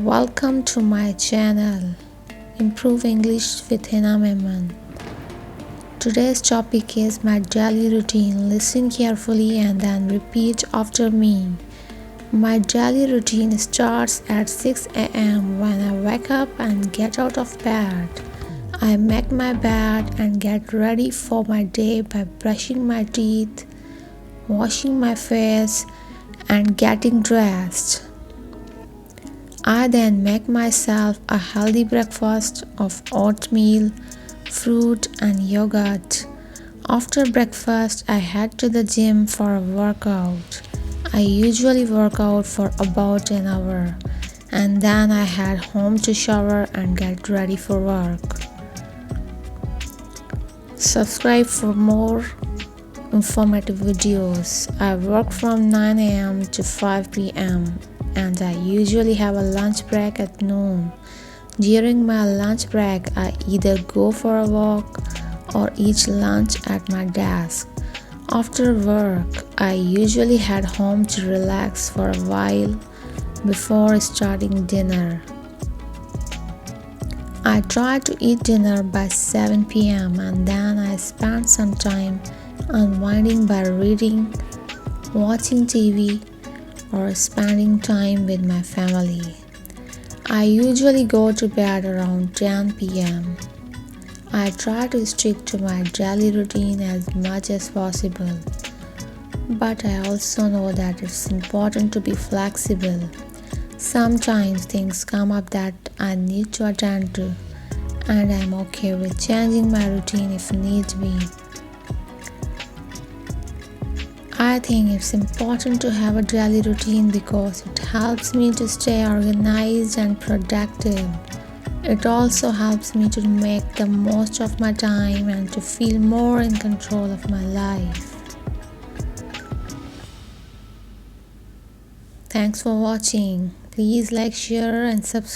Welcome to my channel, Improve English with Hina Memon. Today's topic is my daily routine. Listen carefully and then repeat after me. My daily routine starts at 6 a.m. when I wake up and get out of bed. I make my bed and get ready for my day by brushing my teeth, washing my face, and getting dressed. I then make myself a healthy breakfast of oatmeal, fruit, and yogurt. After breakfast, I head to the gym for a workout. I usually work out for about an hour, and then I head home to shower and get ready for work. Subscribe for more informative videos. I work from 9 a.m. to 5 p.m. and I usually have a lunch break at noon. During my lunch break, I either go for a walk or eat lunch at my desk. After work, I usually head home to relax for a while before starting dinner. I try to eat dinner by 7 p.m. and then I spend some time unwinding by reading, watching TV, or spending time with my family. I usually go to bed around 10 p.m. I try to stick to my daily routine as much as possible, but I also know that it's important to be flexible. Sometimes things come up that I need to attend to, and I'm okay with changing my routine if need be. I think it's important to have a daily routine because it helps me to stay organized and productive. It also helps me to make the most of my time and to feel more in control of my life. Thanks for watching. Please like, share, and subscribe.